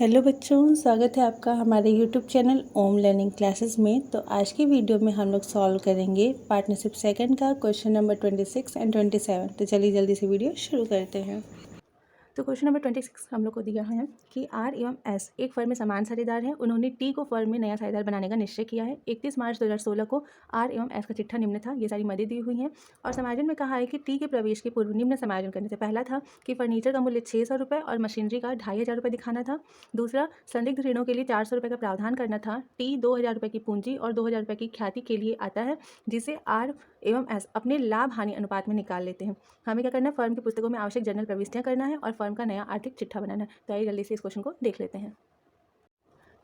Hello बच्चों, स्वागत है आपका हमारे यूट्यूब चैनल ओम लर्निंग क्लासेस में। तो आज की वीडियो में हम लोग सॉल्व करेंगे पार्टनरशिप सेकंड का क्वेश्चन नंबर 26 एंड 27। तो चलिए जल्दी से वीडियो शुरू करते हैं। तो क्वेश्चन नंबर 26 हम लोग को दिया है कि आर एवं एस एक फर्म में समान साझेदार हैं। उन्होंने टी को फर्म में नया साझेदार बनाने का निश्चय किया है। 31 मार्च 2016 को आर एवं एस का चिट्ठा निम्न था। ये सारी मदें दी हुई हैं और समायोजन में कहा है कि टी के प्रवेश के पूर्व निम्न समायोजन करने से पहला था कि फर्नीचर का मूल्य 600 रुपये और मशीनरी का 2500 रुपये दिखाना था। दूसरा, संदिग्ध ऋणों के लिए 400 रुपये का प्रावधान करना था। टी 2000 रुपये की पूंजी और 2000 रुपये की ख्याति के लिए आता है, जिसे आर एवं एस अपने लाभ हानि अनुपात में निकाल लेते हैं। हमें क्या करना है, फर्म की पुस्तकों में आवश्यक जर्नल प्रविष्टियां करना है और फर्म का नया आर्थिक चिट्ठा बनाना है। तो आइए जल्दी से इस क्वेश्चन को देख लेते हैं।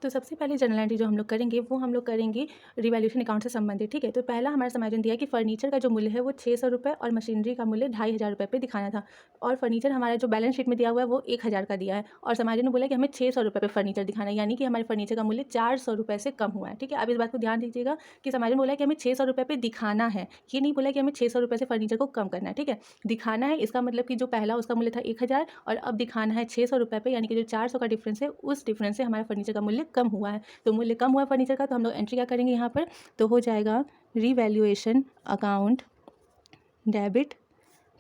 तो सबसे पहले जर्नल एंट्री जो हम लोग करेंगे वो हम लोग करेंगे रिवैल्यूएशन अकाउंट से संबंधित। ठीक है, तो पहला हमारा समायोजन दिया कि फर्नीचर का जो मूल्य है वो 600 रुपये और मशीनरी का मूल्य 2500 रुपये पे दिखाना था। और फर्नीचर हमारा जो बैलेंस शीट में दिया हुआ है वो 1000 का दिया है और समायोजन ने बोला कि हमें 600 रुपये पे फर्नीचर दिखाना है, यानी कि हमारे फर्नीचर का मूल्य 400 रुपये से कम हुआ है। ठीक है, अब इस बात को ध्यान दीजिएगा कि समायोजन बोला कि हमें 600 रुपये पे दिखाना है, ये नहीं बोला कि हमें 600 रुपये से फर्नीचर को कम करना है। ठीक है, दिखाना है इसका मतलब कि जो पहला उसका मूल्य था 1000 और अब दिखाना है 600 रुपये पे, यानी कि जो 400 का डिफरेंस है उस डिफरेंस से हमारा फर्नीचर का मूल्य कम हुआ है। तो मूल्य कम हुआ फर्नीचर का, तो हम लोग एंट्री क्या करेंगे यहाँ पर, तो हो जाएगा revaluation account debit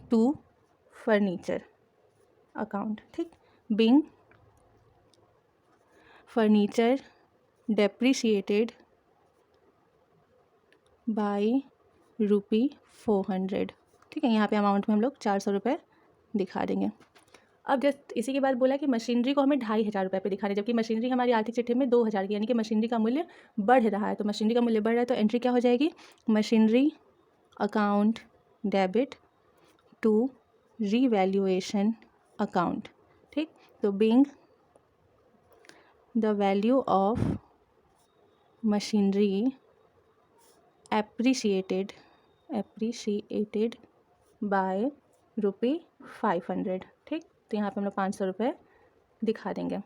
to furniture account. ठीक, बिंग फर्नीचर डेप्रिशिएटेड बाय ₹400। ठीक है, यहाँ पे अमाउंट में हम लोग 400 रुपये दिखा देंगे। अब जस्ट इसी के बाद बोला कि मशीनरी को हमें 2500 रुपये पे दिखाना है, जबकि मशीनरी हमारी आर्थिक चिट्ठी में 2000 की, यानी कि मशीनरी का मूल्य बढ़ रहा है। तो मशीनरी का मूल्य बढ़ रहा है तो एंट्री क्या हो जाएगी, machinery account debit to revaluation account. ठीक, तो being the value of machinery appreciated by ₹500। ठीक, तो यहाँ पे हम लोग 500 रुपये दिखा देंगे।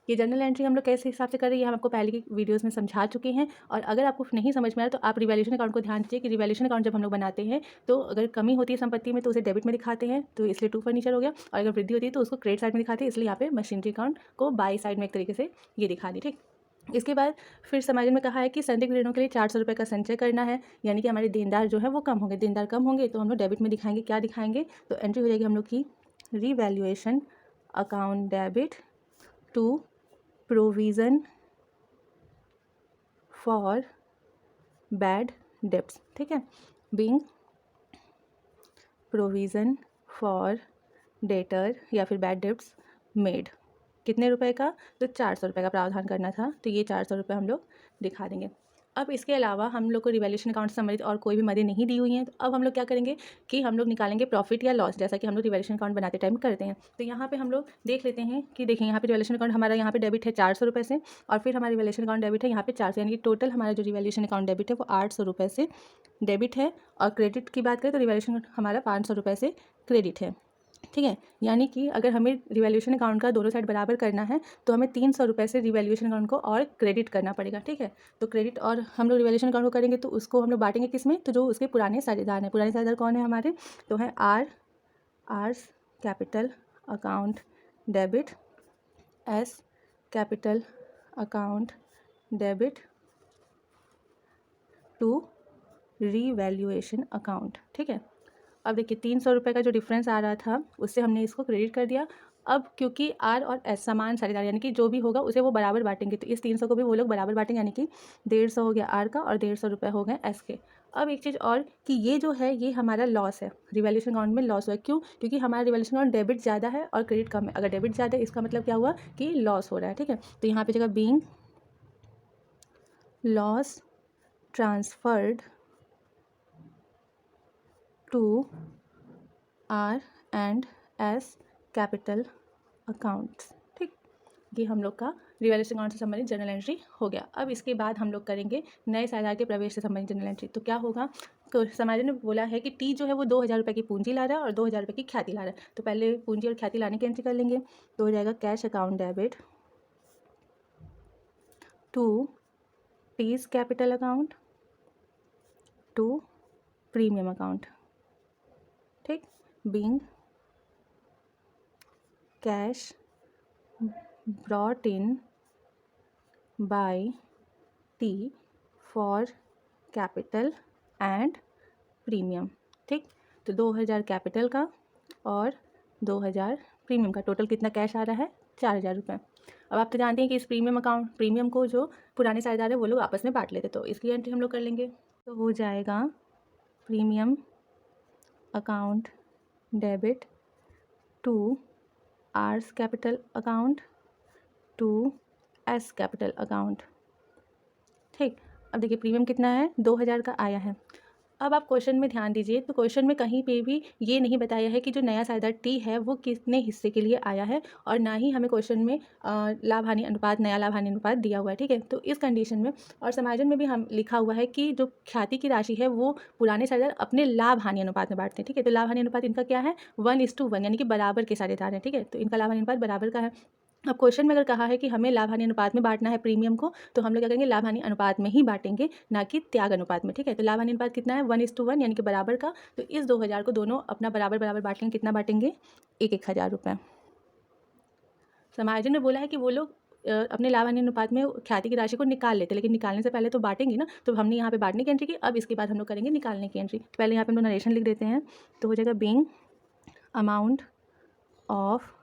ये जर्नल एंट्री हम लोग कैसे हिसाब से कर रहे हैं, ये हम आपको पहले की वीडियोस में समझा चुके हैं। और अगर आपको नहीं समझ में आया तो आप रिवैल्यूएशन अकाउंट को ध्यान दीजिए कि रिवैल्यूएशन अकाउंट जब हम लोग बनाते हैं तो अगर कमी होती है संपत्ति में तो उसे डेबिट में दिखाते हैं, तो इसलिए टू फर्नीचर हो गया, और अगर वृद्धि होती है तो उसको क्रेडिट साइड में दिखाते हैं, इसलिए यहाँ पे मशीनरी अकाउंट को बाई साइड में एक तरीके से ये दिखा दी। ठीक, इसके बाद फिर समायोजन में कहा है कि संदिग्ध ऋणों के लिए 400 रुपये का संचय करना है, यानी कि हमारे देनदार जो है वो कम होंगे। देनदार कम होंगे तो हम लोग डेबिट में दिखाएंगे, क्या दिखाएंगे, तो एंट्री हो जाएगी हम लोग की revaluation account debit to provision for bad debts. ठीक है, बिंग प्रोविज़न फॉर डेटर या फिर बैड डेब्ट्स मेड। कितने रुपए का, तो 400 रुपये का प्रावधान करना था, तो ये 400 रुपये हम लोग दिखा देंगे। अब इसके अलावा हम लोग को रिवैल्यूएशन अकाउंट से संबंधित और कोई भी मदें नहीं दी हुई हैं, तो अब हम लोग क्या करेंगे कि हम लोग निकालेंगे प्रॉफिट या लॉस, जैसा कि हम लोग रिवैल्यूएशन अकाउंट बनाते टाइम करते हैं। तो यहाँ पे हम लोग देख लेते हैं कि देखिए यहाँ पे रिवैल्यूएशन अकाउंट हमारा यहाँ पे डेबिट है 400 रुपये से, और फिर हमारा रिवैल्यूएशन अकाउंट डेबिट है यहाँ पे 400, यानी कि टोटल हमारा जो रिवैल्यूएशन अकाउंट डेबिट है वो 800 रुपये से डेबिट है। और क्रेडिट की बात करें तो रिवैल्यूएशन हमारा 500 रुपये से क्रेडिट है। ठीक है, यानी कि अगर हमें रिवैल्यूएशन अकाउंट का दोनों साइड बराबर करना है तो हमें 300 रुपये से रिवैल्यूएशन अकाउंट को और क्रेडिट करना पड़ेगा। ठीक है, तो क्रेडिट और हम लोग रिवैल्यूएशन अकाउंट को करेंगे तो उसको हम लोग बांटेंगे किस में, तो जो उसके पुराने साझेदार हैं, पुराने साझेदार कौन है हमारे, तो है R's capital account debit, S capital account debit to revaluation account. ठीक है, अब देखिए 300 रुपये का जो डिफरेंस आ रहा था उससे हमने इसको क्रेडिट कर दिया। अब क्योंकि आर और एस समान साझेदार, यानी कि जो भी होगा उसे वो बराबर बांटेंगे, तो इस 300 को भी वो लोग बराबर बांटेंगे, यानी कि 150 हो गया आर का और 150 रुपये हो गए एस के। अब एक चीज़ और कि ये जो है ये हमारा लॉस है, रिवैल्यूएशन अकाउंट में लॉस हुआ है। क्यों, क्योंकि हमारा रिवैल्यूएशन अकाउंट डेबिट ज़्यादा है और क्रेडिट कम है। अगर डेबिट ज़्यादा है इसका मतलब क्या हुआ कि लॉस हो रहा है। ठीक है, तो यहाँ पे जगह being loss transferred to R and S capital accounts. ठीक, ये हम लोग का रिवैल्यूएशन अकाउंट से संबंधित जर्नल एंट्री हो गया। अब इसके बाद हम लोग करेंगे नए साझेदार के प्रवेश से संबंधित जर्नल एंट्री। तो क्या होगा, तो समायोजन ने बोला है कि टी जो है वो 2000 रुपये की पूंजी ला रहा है और 2000 रुपये की ख्याति ला रहा है। तो पहले पूंजी और ख्याति लाने की एंट्री कर लेंगे, तो हो जाएगा cash account debit to T's capital account to premium account. ठीक, being cash brought in by T for capital and premium. ठीक, तो 2000 कैपिटल का और 2000 प्रीमियम का, टोटल कितना कैश आ रहा है? 4000 रुपये। अब आप तो जानते हैं कि इस प्रीमियम को जो पुराने साझेदार है वो लोग आपस में बांट लेते, तो इसकी एंट्री हम लोग कर लेंगे। तो हो जाएगा premium account debit to R's capital account to S capital account. ठीक, अब देखिए प्रीमियम कितना है? 2000 का आया है। अब आप क्वेश्चन में ध्यान दीजिए, तो क्वेश्चन में कहीं पे भी ये नहीं बताया है कि जो नया साझेदार टी है वो कितने हिस्से के लिए आया है, और ना ही हमें क्वेश्चन में लाभ हानि अनुपात, नया लाभ हानि अनुपात दिया हुआ है। ठीक है, तो इस कंडीशन में और समायोजन में भी हम लिखा हुआ है कि जो ख्याति की राशि है वो पुराने साझेदार अपने लाभ हानि अनुपात में बांटते हैं। ठीक है, तो लाभ हानि अनुपात इनका क्या है? 1:1, यानी कि बराबर के साझेदार हैं। ठीक है, तो इनका लाभ हानि अनुपात बराबर का है। अब क्वेश्चन में अगर कहा है कि हमें लाभ हानि अनुपात में बांटना है प्रीमियम को, तो हम लोग क्या करेंगे? लाभ हानि अनुपात में ही बांटेंगे, ना कि त्याग अनुपात में। ठीक है, तो लाभ हानि अनुपात कितना है? 1:1, यानी कि बराबर का। तो इस 2000 को दोनों अपना बराबर बराबर बांट लेंगे। कितना बांटेंगे? 1,000 रुपये। समायोजन में बोला है कि वो लोग अपने लाभ हानि अनुपात में ख्याति की राशि को निकाल लेते, लेकिन निकालने से पहले तो बांटेंगे ना, तो हमने यहाँ पे बांटने की एंट्री की। अब इसके बाद हम लोग करेंगे निकालने की एंट्री। पहले यहाँ पे हम लोग नरेशन लिख देते हैं, तो हो जाएगा being amount of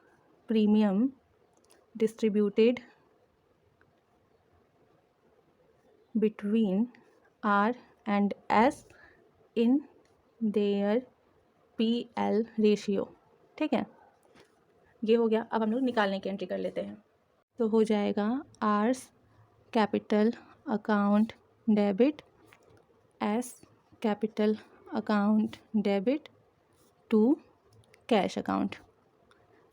premium distributed between R and S in their PL ratio। ठीक है, ये हो गया। अब हम लोग निकालने की एंट्री कर लेते हैं, तो हो जाएगा R's capital account debit S capital account debit to cash account.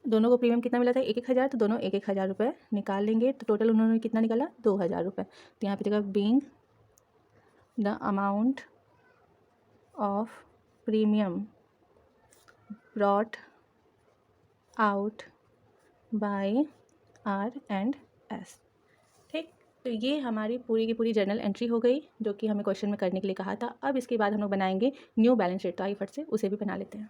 दोनों को प्रीमियम कितना मिला था? 1,000, तो दोनों 1,000 रुपये निकाल लेंगे, तो टोटल उन्होंने कितना निकाला? 2,000 रुपये। तो यहाँ पे जगह being the amount of premium brought out by R and S. ठीक, तो ये हमारी पूरी की पूरी जर्नल एंट्री हो गई, जो कि हमें क्वेश्चन में करने के लिए कहा था। अब इसके बाद हम लोग बनाएंगे न्यू बैलेंस शीट, तो आइए फट से उसे भी बना लेते हैं।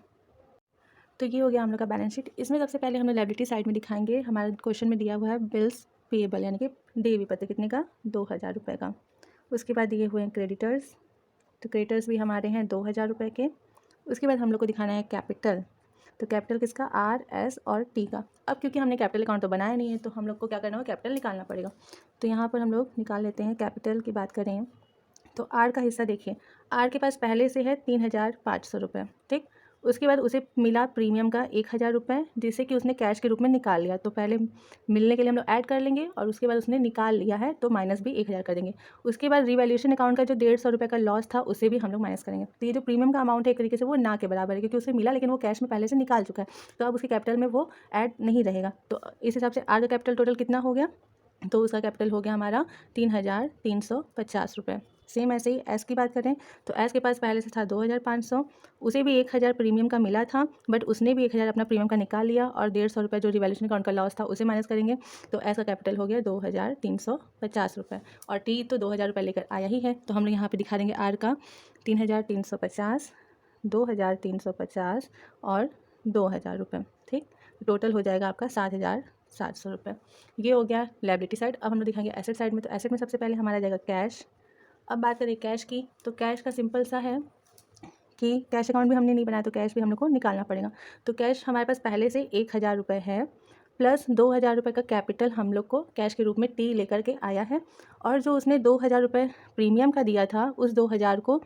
तो ये हो गया हम लोग का बैलेंस शीट। इसमें सबसे पहले हम लोग लायबिलिटी साइड में दिखाएंगे। हमारा क्वेश्चन में दिया हुआ है बिल्स पेएबल, यानी कि देय विपत्र कितने का? 2,000 रुपये का। उसके बाद दिए हुए हैं क्रेडिटर्स, तो क्रेडिटर्स भी हमारे हैं 2,000 रुपये के। उसके बाद हम लोग को दिखाना है कैपिटल, तो कैपिटल किसका? आर, एस और टी का। अब क्योंकि हमने कैपिटल अकाउंट तो बनाया नहीं है, तो हम लोग को क्या करना होगा? कैपिटल निकालना पड़ेगा। तो यहाँ पर हम लोग निकाल लेते हैं। कैपिटल की बात करें तो आर का हिस्सा देखिए, आर के पास पहले से है 3,500 रुपये। ठीक, उसके बाद उसे मिला प्रीमियम का 1,000 रुपये, जिसे कि उसने कैश के रूप में निकाल लिया। तो पहले मिलने के लिए हम लोग ऐड कर लेंगे, और उसके बाद उसने निकाल लिया है तो माइनस भी 1,000 कर देंगे। उसके बाद रिवैल्यूएशन अकाउंट का जो 150 रुपये का लॉस था उसे भी हम लोग माइनस करेंगे। तो ये जो प्रीमियम का अमाउंट है एक तरीके से वो ना के बराबर है, क्योंकि उसे मिला लेकिन वो कैश में पहले से निकाल चुका है, तो अब उसके कैपिटल में वो ऐड नहीं रहेगा। तो इस हिसाब से आर का कैपिटल टोटल कितना हो गया? तो उसका कैपिटल हो गया हमारा 3,350 रुपये। सेम ऐसे ही एस की बात करें तो एस के पास पहले से था 2,500, उसे भी 1,000 प्रीमियम का मिला था, बट उसने भी 1,000 अपना प्रीमियम का निकाल लिया, और 150 रुपये जो रिवैल्यूएशन अकाउंट का लॉस था उसे माइनस करेंगे। तो एस का कैपिटल हो गया 2,350 रुपये, और टी तो 2,000 रुपये लेकर आया ही है, तो हम लोग यहाँ पे दिखा देंगे आर का 3,350, 2,350 और 2,000 रुपये। ठीक, टोटल हो जाएगा आपका 7,700 रुपये। ये हो गया लायबिलिटी साइड। अब हम लोग दिखाएंगे एसेट साइड में, तो एसेट में सबसे पहले हमारा जाएगा कैश। अब बात करें कैश की, तो कैश का सिंपल सा है कि कैश अकाउंट भी हमने नहीं बनाया, तो कैश भी हम लोग को निकालना पड़ेगा। तो कैश हमारे पास पहले से 1,000 रुपये है, प्लस 2,000 रुपये का कैपिटल हम लोग को कैश के रूप में टी लेकर के आया है, और जो उसने 2,000 रुपये प्रीमियम का दिया था उस 2,000 को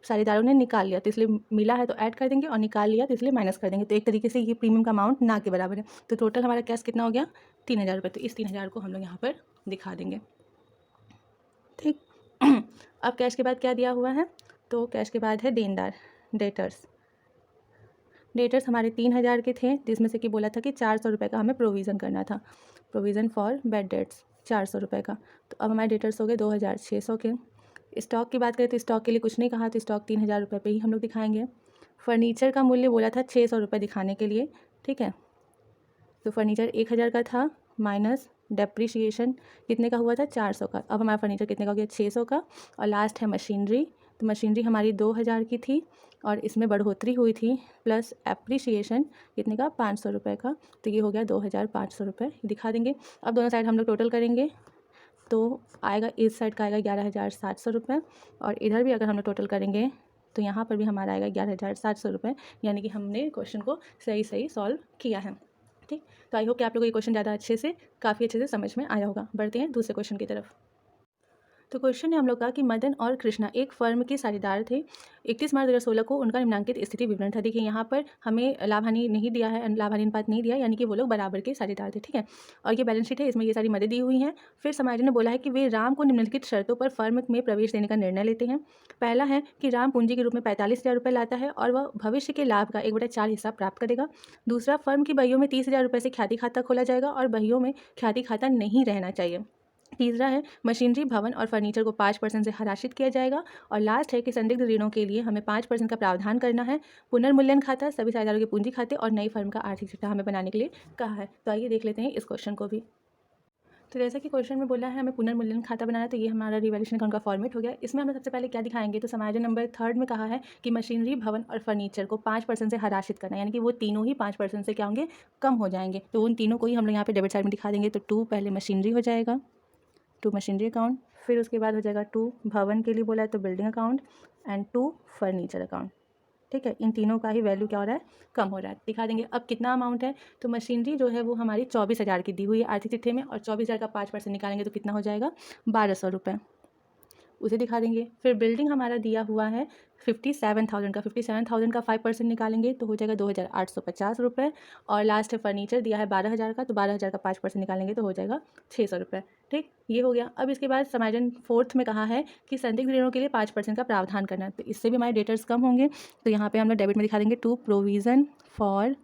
साझेदारों ने निकाल लिया, तो इसलिए मिला है तो ऐड कर देंगे, और निकाल लिया तो इसलिए माइनस कर देंगे। तो एक तरीके से ये प्रीमियम का अमाउंट ना के बराबर है। तो टोटल हमारा कैश कितना हो गया? 3,000 रुपये। तो इस 3,000 को हम लोग यहाँ पर दिखा देंगे। ठीक, अब कैश के बाद क्या दिया हुआ है? तो कैश के बाद है देनदार, डेटर्स। डेटर्स हमारे 3,000 के थे, जिसमें से कि बोला था कि 400 रुपये का हमें प्रोविज़न करना था, प्रोविज़न फॉर बैड डेट्स 400 रुपये का। तो अब हमारे डेटर्स हो गए 2,600 के। स्टॉक की बात करें तो स्टॉक के लिए कुछ नहीं कहा, तो स्टॉक 3,000 रुपये पे ही हम लोग दिखाएंगे। फर्नीचर का मूल्य बोला था 600 रुपये दिखाने के लिए। ठीक है, तो फर्नीचर 1,000 का था, माइनस डेप्रिसिएशन कितने का हुआ था? 400 का। अब हमारा फर्नीचर कितने का हो गया? 600 का। और लास्ट है मशीनरी, तो मशीनरी हमारी 2000 की थी और इसमें बढ़ोतरी हुई थी प्लस एप्रिसिएशन कितने का 500 रुपये का, तो ये हो गया 2500 रुपये दिखा देंगे। अब दोनों साइड हम लोग टोटल करेंगे तो आएगा, इस साइड का आएगा 11,700 रुपये और इधर भी अगर हम लोग टोटल करेंगे तो यहाँ पर भी हमारा आएगा 11,700 रुपये, यानी कि हमने क्वेश्चन को सही सॉल्व किया है। ठीक, तो आई होप कि आप लोगों को ये क्वेश्चन ज़्यादा काफ़ी अच्छे से समझ में आया होगा। बढ़ते हैं दूसरे क्वेश्चन की तरफ। तो क्वेश्चन ने हम लोग कहा कि मदन और कृष्णा एक फर्म के साझेदार थे। 31 मार्च 2016 को उनका निम्नांकित स्थिति विवरण था। देखिए यहाँ पर हमें लाभ हानि नहीं दिया है, लाभ हानि अनुपात नहीं दिया, यानी कि वो लोग बराबर के साझेदार थे। ठीक है, और ये बैलेंस शीट है, इसमें ये सारी मदद दी हुई हैं। फिर समाज ने बोला है कि वे राम को निम्नलिखित शर्तों पर फर्म में प्रवेश देने का निर्णय लेते हैं। पहला है कि राम पूंजी के रूप में 45,000 रुपये लाता है और वह भविष्य के लाभ का 1/4 हिस्सा प्राप्त करेगा। दूसरा, फर्म की बहियों में 30,000 रुपये से ख्याति खाता खोला जाएगा और बहियों में ख्याति खाता नहीं रहना चाहिए। तीसरा है मशीनरी, भवन और फर्नीचर को 5% से हराशित किया जाएगा। और लास्ट है कि संदिग्ध ऋणों के लिए हमें 5% का प्रावधान करना है। पुनर्मूल्यन खाता, सभी साझेदारों के पूंजी खाते और नई फर्म का आर्थिक चिट्ठा हमें बनाने के लिए कहा है। तो आइए देख लेते हैं इस क्वेश्चन को भी। तो जैसा कि क्वेश्चन में बोला है हमें पुनर्मूल्यन खाता बनाना है, तो ये हमारा रिवैल्यूएशन अकाउंट का फॉर्मेट हो गया। इसमें हम सबसे पहले क्या दिखाएंगे, तो समायोजन नंबर 3 में कहा है कि मशीनरी, भवन और फर्नीचर को 5% से हराशित करना है, यानी कि वो तीनों ही 5% से क्या होंगे, कम हो जाएंगे। तो उन तीनों को ही हम लोग यहाँ पे डेबिट साइड में दिखा देंगे। तो 2 पहले मशीनरी हो जाएगा, 2 मशीनरी अकाउंट, फिर उसके बाद हो जाएगा 2 भवन के लिए बोला है तो building account and 2 furniture account. ठीक है, इन तीनों का ही वैल्यू क्या हो रहा है, कम हो रहा है। दिखा देंगे अब कितना अमाउंट है। तो मशीनरी जो है वो हमारी 24,000 की दी हुई है आर्थिक चिट्ठे में, और 24,000 का 5% निकालेंगे तो कितना हो जाएगा, 1,200 रुपये, उसे दिखा देंगे। फिर बिल्डिंग हमारा दिया हुआ है 57,000 का, 57,000 का 5% निकालेंगे तो हो जाएगा 2,850 रुपये। और लास्ट है फर्नीचर दिया है 12,000 का, तो 12,000 का 5% निकालेंगे तो हो जाएगा 600 रुपये। ठीक, ये हो गया। अब इसके बाद समायोजन 4 में कहा है कि संदिग्ध ऋणों के लिए 5% का प्रावधान करना है, तो इससे भी हमारे डेटर्स कम होंगे। तो यहाँ पे हम लोग डेबिट में दिखा देंगे 2 प्रोविज़न फॉर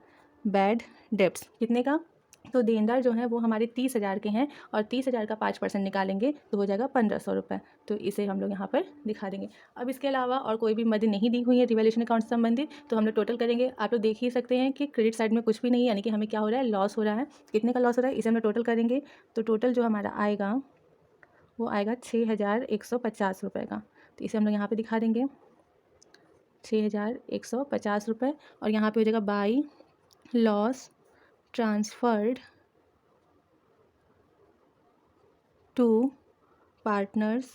बैड डेब्ट्स, कितने का, तो देनदार जो है वो हमारे 30,000 के हैं और 30,000 का 5% निकालेंगे तो हो जाएगा 1,500 रुपये, तो इसे हम लोग यहाँ पर दिखा देंगे। अब इसके अलावा और कोई भी मद नहीं दी हुई है रिवैल्यूएशन अकाउंट से संबंधित, तो हम लोग टोटल करेंगे। आप लोग देख ही सकते हैं कि क्रेडिट साइड में कुछ भी नहीं है, यानी कि हमें क्या हो रहा है, लॉस हो रहा है। कितने का लॉस हो रहा है, इसे हम लोग टोटल करेंगे। तो टोटल जो हमारा आएगा वो आएगा 6,150 रुपये का, तो इसे हम लोग यहाँ पर दिखा देंगे 6,150 रुपये। और यहाँ पर हो जाएगा by loss transferred to partners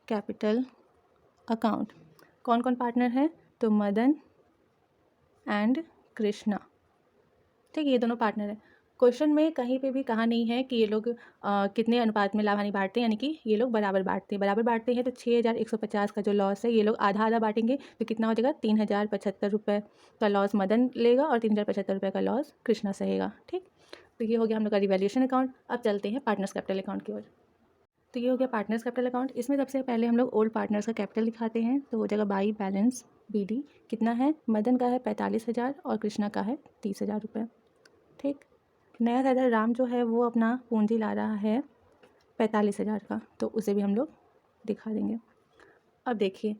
capital account. कौन कौन पार्टनर है, तो मदन एंड कृष्णा। ठीक है, ये दोनों पार्टनर हैं। क्वेश्चन में कहीं पे भी कहा नहीं है कि ये लोग कितने अनुपात में लाभ हानि बांटते हैं, यानी कि ये लोग बराबर बांटते हैं। बराबर बांटते हैं तो 6,150 का जो लॉस है ये लोग आधा आधा बांटेंगे, तो कितना हो जाएगा, 3,075 रुपये का लॉस मदन लेगा और 3,075 रुपये का लॉस कृष्णा सहेगा। ठीक, तो ये हो गया हम लोग का रिवैल्यूएशन अकाउंट। अब चलते हैं पार्टनर्स कैपिटल अकाउंट की ओर। तो ये हो गया पार्टनर्स कैपिटल अकाउंट। इसमें सबसे पहले हम लोग ओल्ड पार्टनर्स का कैपिटल दिखाते हैं, तो हो जाएगा बाई बैलेंस BD, कितना है, मदन का है 45,000 और कृष्णा का है 30,000 रुपये। ठीक, नया साझेदार राम जो है वो अपना पूंजी ला रहा है 45,000 का, तो उसे भी हम लोग दिखा देंगे। अब देखिए,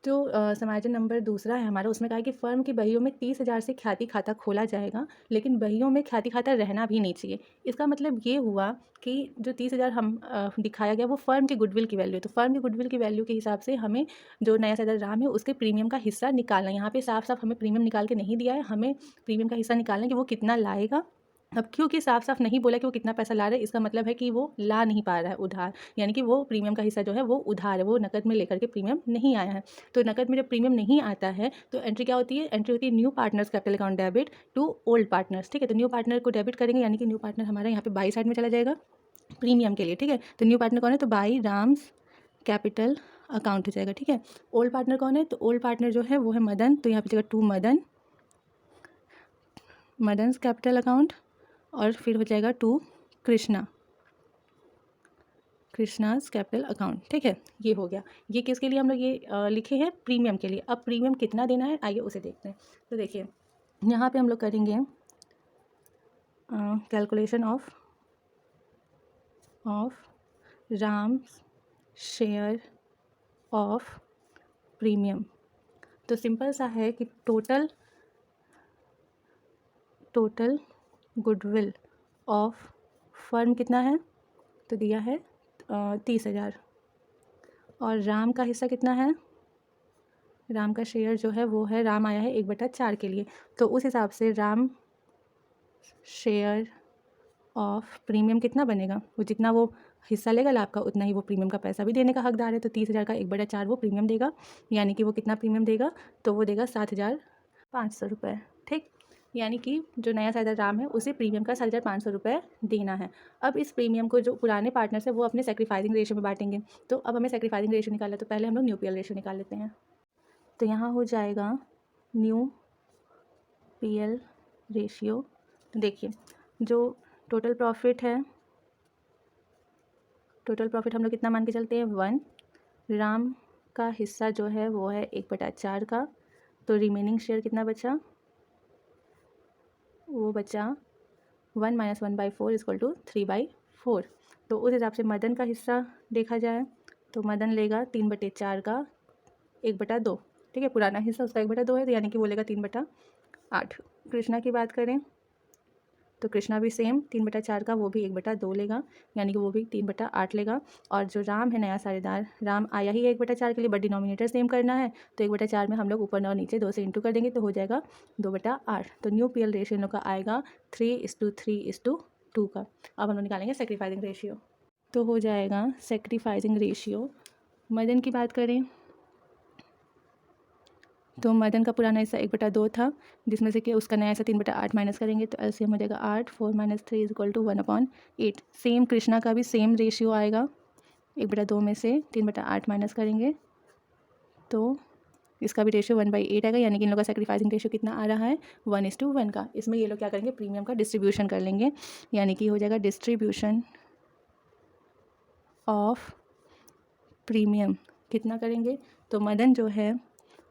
जो समायोजन नंबर 2 है हमारा, उसमें कहा है कि फर्म की बहियों में 30,000 से ख्याति खाता खोला जाएगा, लेकिन बहियों में ख्याति खाता रहना भी नहीं चाहिए। इसका मतलब ये हुआ कि जो 30,000 हम दिखाया गया वो फर्म की गुडविल की वैल्यू है, तो फर्म की गुडविल की वैल्यू के हिसाब से हमें जो नया साझेदार राम है उसके प्रीमियम का हिस्सा निकालना है। यहाँ पे साफ साफ हमें प्रीमियम निकाल के नहीं दिया है, हमें प्रीमियम का हिस्सा निकालना है कि वो कितना लाएगा। अब क्योंकि साफ साफ नहीं बोला कि वो कितना पैसा ला रहा है, इसका मतलब है कि वो ला नहीं पा रहा है उधार, यानी कि वो प्रीमियम का हिस्सा जो है वो उधार है, वो नकद में लेकर के प्रीमियम नहीं आया है। तो नकद में जब प्रीमियम नहीं आता है तो एंट्री क्या होती है, एंट्री होती है new partners capital account debit to old partners. ठीक है, तो न्यू पार्टनर को डेबिट करेंगे, यानी कि न्यू पार्टनर हमारा यहाँ पे बाई साइड में चला जाएगा प्रीमियम के लिए। ठीक है, तो न्यू पार्टनर कौन है, तो बाई राम्स कैपिटल अकाउंट हो जाएगा। ठीक है, ओल्ड पार्टनर कौन है, तो ओल्ड पार्टनर जो है वो है मदन, तो यहाँ पे जाएगा 2 मदन्स कैपिटल अकाउंट, और फिर हो जाएगा 2 कृष्णाज कैपिटल अकाउंट। ठीक है, ये हो गया। ये किसके लिए हम लोग ये लिखे हैं, प्रीमियम के लिए। अब प्रीमियम कितना देना है, आइए उसे देखते हैं। तो देखिए यहाँ पे हम लोग करेंगे calculation of Ram's share of premium. तो सिंपल सा है कि टोटल गुडविल ऑफ फर्म कितना है, तो दिया है 30,000, और राम का हिस्सा कितना है, राम का शेयर जो है वो है, राम आया है 1/4 के लिए, तो उस हिसाब से राम शेयर ऑफ प्रीमियम कितना बनेगा, वो जितना वो हिस्सा लेगा लाभ का उतना ही वो प्रीमियम का पैसा भी देने का हकदार है। तो 30,000 का 1/4 वो प्रीमियम देगा, यानी कि वो कितना प्रीमियम देगा, तो वो देगा 7,500 रुपये। ठीक, यानी कि जो नया साझेदार राम है उसे प्रीमियम का 7,500 रुपये देना है। अब इस प्रीमियम को जो पुराने पार्टनर्स है वो अपने सेक्रीफाइसिंग रेशियो में बांटेंगे। तो अब हमें सेक्रीफाइसिंग रेशियो निकालना है, तो पहले हम लोग न्यू पीएल रेशियो निकाल लेते हैं। तो यहाँ हो जाएगा न्यू पीएल रेशियो। देखिए जो टोटल प्रॉफिट है, टोटल प्रॉफिट हम लोग कितना मान के चलते हैं 1, राम का हिस्सा जो है वो है 1/4 का, तो रिमेनिंग शेयर कितना बचा, वो बचा 1 - 1/4 = 3/4। तो उस हिसाब से मदन का हिस्सा देखा जाए तो मदन लेगा 3/4 का 1/2। ठीक है, पुराना हिस्सा उसका 1/2 है, तो यानी कि वो लेगा 3/8। कृष्णा की बात करें तो कृष्णा भी सेम 3/4 का वो भी 1/2 लेगा, यानी कि वो भी 3/8 लेगा। और जो राम है नया साझेदार, राम आया ही है 1/4 के लिए, बट डिनोमिनेटर सेम करना है, तो 1/4 में हम लोग ऊपर और नीचे 2 से इंटू कर देंगे तो हो जाएगा 2/8। तो न्यू पीएल रेशियो इन लोग का आएगा 3:3:2 का। अब हम लोग निकालेंगे सेक्रीफाइसिंग रेशियो, तो हो जाएगा सेक्रीफाइसिंग रेशियो। मदन की बात करें तो मदन का पुराना हिस्सा 1/2 था, जिसमें से कि उसका नया हिस्सा 3/8 माइनस करेंगे तो एलसीएम हो जाएगा 8, 4 - 3 = 1/8। सेम कृष्णा का भी सेम रेशियो आएगा, 1/2 में से 3/8 माइनस करेंगे तो इसका भी रेशियो 1/8 आएगा, यानी कि इन लोग का सेक्रीफाइसिंग रेशियो कितना आ रहा है 1:1 का। इसमें ये लोग क्या करेंगे, प्रीमियम का डिस्ट्रीब्यूशन कर लेंगे, यानी कि हो जाएगा डिस्ट्रीब्यूशन ऑफ प्रीमियम कितना करेंगे, तो मदन जो है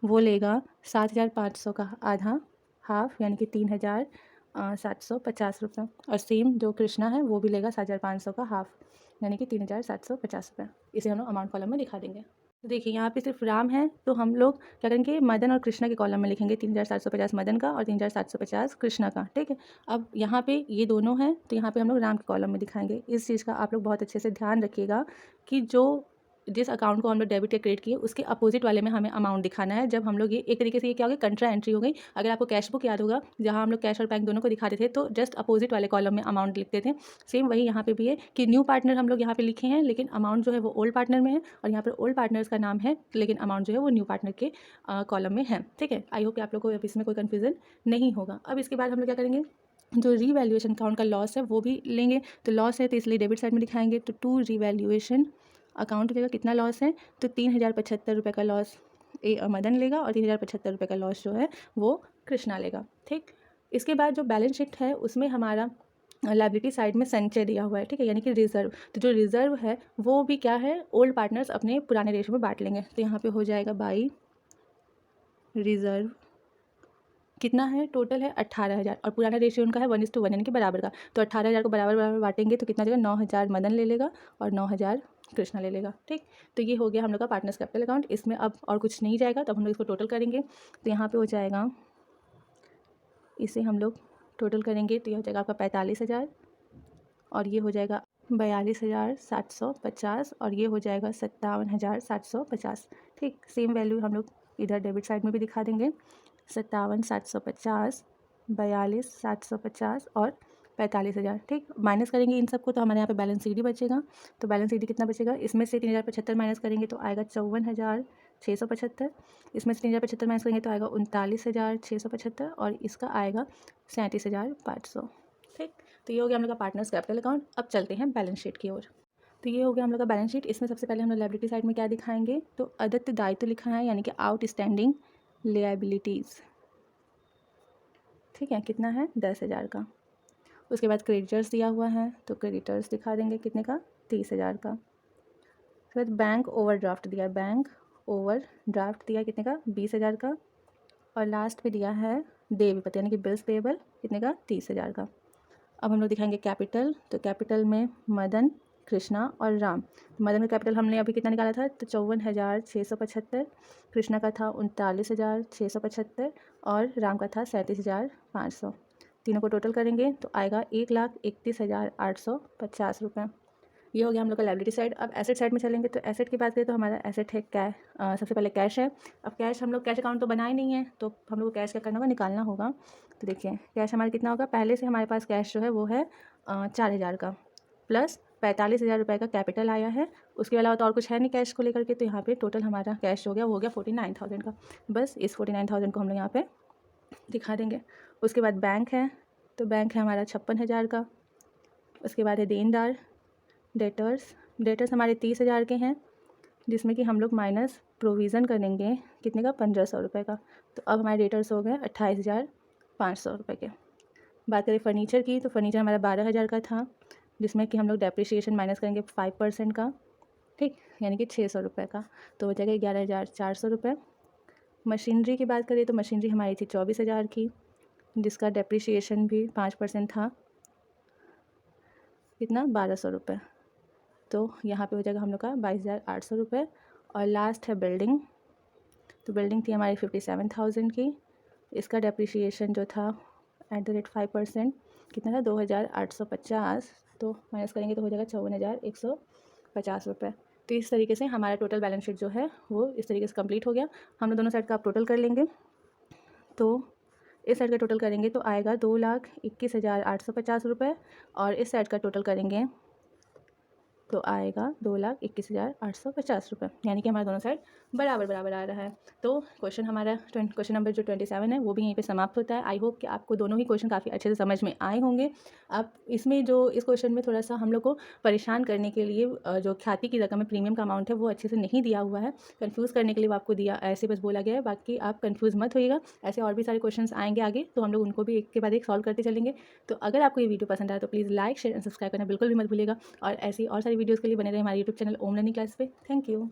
वो लेगा 7,500 का आधा, हाफ, यानी कि 3,750 रुपये। और सेम जो कृष्णा है वो भी लेगा 7,500 का हाफ, यानी कि 3,750 रुपये। इसे हम लोग अमाउंट कॉलम में दिखा देंगे। तो देखिए यहाँ पे सिर्फ राम है, तो हम लोग क्या करेंगे, मदन और कृष्णा के कॉलम में लिखेंगे 3,750 मदन का और 3,750 कृष्णा का। ठीक है, अब यहाँ पे ये दोनों हैं तो यहाँ पे हम लोग राम के कॉलम में दिखाएंगे। इस चीज़ का आप लोग बहुत अच्छे से ध्यान रखिएगा कि जो जिस अकाउंट को हम लोग डेबिट या क्रेडिट किए उसके अपोजिट वाले में हमें अमाउंट दिखाना है। जब हम लोग ये एक तरीके से ये क्या हो गया, कंट्रा एंट्री हो गई। अगर आपको कैश बुक याद होगा, जहाँ हम लोग कैश और बैंक दोनों को दिखाते थे तो जस्ट अपोजिट वाले कॉलम में अमाउंट लिखते थे। सेम वही यहाँ पे भी है कि न्यू पार्टनर हम लोग यहाँ पे लिखे हैं, लेकिन अमाउंट जो है वो ओल्ड पार्टनर में है, और यहाँ पर ओल्ड पार्टनर्स का नाम है लेकिन अमाउंट जो है वो न्यू पार्टनर के कॉलम में है। ठीक है, आई होप कि आप लोग को अब इसमें कोई कन्फ्यूजन नहीं होगा। अब इसके बाद हम लोग क्या करेंगे, जो रीवैल्यूएशन अकाउंट का लॉस है वो भी लेंगे। तो लॉस है तो इसलिए डेबिट साइड में दिखाएंगे, तो टू रीवैल्यूएशन अकाउंट देगा कितना लॉस है, तो 3,075 रुपये का लॉस मदन लेगा और 3,075 रुपये का लॉस जो है वो कृष्णा लेगा। ठीक, इसके बाद जो बैलेंस शीट है उसमें हमारा लायबिलिटी साइड में संचय दिया हुआ है। ठीक है, यानी कि रिजर्व। तो जो रिजर्व है वो भी क्या है, ओल्ड पार्टनर्स अपने पुराने रेशियो में बांट लेंगे। तो यहाँ पे हो जाएगा बाई रिजर्व कितना है, टोटल है 18,000 और पुराना रेशियो उनका है 1:1 यानी कि बराबर का। तो 18,000 को बराबर बराबर बांटेंगे तो कितना जाएगा, 9,000 मदन ले लेगा और 9,000 कृष्णा ले लेगा। ठीक, तो ये हो गया हम लोग का पार्टनर्स कैपिटल अकाउंट। इसमें अब और कुछ नहीं जाएगा, तो हम लोग इसको टोटल करेंगे। तो यहाँ पे हो जाएगा, इसे हम लोग टोटल करेंगे तो ये हो जाएगा आपका 45,000 और ये हो जाएगा 42,750 और ये हो जाएगा 57,750। ठीक, सेम वैल्यू हम लोग इधर डेबिट साइड में भी दिखा देंगे, 57,750, 42,750 और 45,000। ठीक, माइनस करेंगे इन सबको तो हमारे यहाँ पे बैलेंस सीडी बचेगा। तो बैलेंस सीडी कितना बचेगा, इसमें से 3,075 माइनस करेंगे तो आएगा 54,675, इसमें से 3,075 माइनस करेंगे तो आएगा 39,675 और इसका आएगा 37,500। ठीक, तो ये हो गया हम लोग का पार्टनर्स कैपिटल अकाउंट। अब चलते हैं बैलेंस शीट की ओर। तो ये हो गया हम लोग का बैलेंस शीट। इसमें सबसे पहले हम लोग लायबिलिटी साइड में क्या दिखाएंगे, तो अदत्त दायित्व लिखा है, यानी कि आउटस्टैंडिंग लायबिलिटीज़। ठीक है, कितना है 10,000 का। उसके बाद क्रेडिटर्स दिया हुआ है तो क्रेडिटर्स दिखा देंगे कितने का, 30,000 का। उसके बाद बैंक ओवरड्राफ्ट दिया है, बैंक ओवरड्राफ्ट दिया कितने का, 20,000 का। और लास्ट पे दिया है देय विपत्र यानी कि बिल्स पेएबल कितने का, 30,000 का। अब हम लोग दिखाएंगे कैपिटल। तो कैपिटल में मदन, कृष्णा और राम। तो मदन का कैपिटल हमने अभी कितना निकाला था, तो 54,675, कृष्णा का था 39,675 और राम का था 37,500। तीनों को टोटल करेंगे तो आएगा 1,31,850 रुपये। ये हो गया हम लोग का लायबिलिटी साइड। अब एसेट साइड में चलेंगे तो एसेट की बात करें तो हमारा एसेट है कैश, सबसे पहले कैश है। अब कैश हम लोग कैश अकाउंट तो बनाए नहीं है, तो हम लोग को कैश क्या करना होगा, निकालना होगा। तो देखिए कैश हमारा कितना होगा, पहले से हमारे पास कैश जो है वो है 4,000 का, प्लस 45,000 रुपये का कैपिटल आया है। उसके अलावा तो और कुछ है नहीं कैश को लेकर के, तो यहाँ पे टोटल हमारा कैश हो गया, वो हो गया 49,000 का। बस इस 49,000 को हम लोग यहाँ पे दिखा देंगे। उसके बाद बैंक है, तो बैंक है हमारा 56,000 का। उसके बाद है देनदार, डेटर्स हमारे 30,000 के हैं, जिसमें कि हम लोग माइनस प्रोविज़न करेंगे कितने का, 1,500 रुपये का। तो अब हमारे डेटर्स हो गए 28,500 रुपये के। बात करें फर्नीचर की, तो फर्नीचर हमारा 12,000 का था, जिसमें कि हम लोग डेप्रिसिएशन माइनस करेंगे 5% का, ठीक, यानी कि 600 रुपये का, तो हो जाएगा 11,400 रुपये। मशीनरी की बात करें तो मशीनरी हमारी थी 24,000 की, जिसका डेप्रिसिएशन भी 5% था, कितना, 1,200 रुपये। तो यहाँ पे हो जाएगा हम लोग का 22,800 रुपये। और लास्ट है बिल्डिंग, तो बिल्डिंग थी हमारी 57,000 की, इसका डेप्रिसिएशन जो था @5% कितना था, 2,850, तो माइनस करेंगे तो हो जाएगा 54,150 रुपये। तो इस तरीके से हमारा टोटल बैलेंस शीट जो है वो इस तरीके से कंप्लीट हो गया। हम लोग दोनों साइड का आप टोटल कर लेंगे, तो इस साइड का टोटल करेंगे तो आएगा 2,21,850 रुपये, और इस साइड का टोटल करेंगे तो आएगा 2,21,850 रुपये, यानी कि हमारा दोनों साइड बराबर बराबर आ रहा है। तो क्वेश्चन नंबर जो 27 है वो भी यहीं पे समाप्त होता है। आई होप कि आपको दोनों ही क्वेश्चन काफ़ी अच्छे से समझ में आए होंगे। अब इसमें जो इस क्वेश्चन में थोड़ा सा हम लोग को परेशान करने के लिए जो ख्याति की रकम है, प्रीमियम का अमाउंट है, वो अच्छे से नहीं दिया हुआ है, कन्फ्यूज़ करने के लिए वो आपको दिया, ऐसे बस बोला गया है। बाकी आप कन्फ्यूज़ मत होइएगा, ऐसे और भी सारे क्वेश्चन आएंगे आगे, तो हम लोग उनको भी एक के बाद एक सॉल्व करते चलेंगे। तो अगर आपको ये वीडियो पसंद आए तो please like, share and subscribe करना बिल्कुल भी मत भूलिएगा, और ऐसी और सारी वीडियोज़ के लिए बने रहे हमारे यूट्यूब चैनल ओम लर्निंग क्लास पे। Thank you.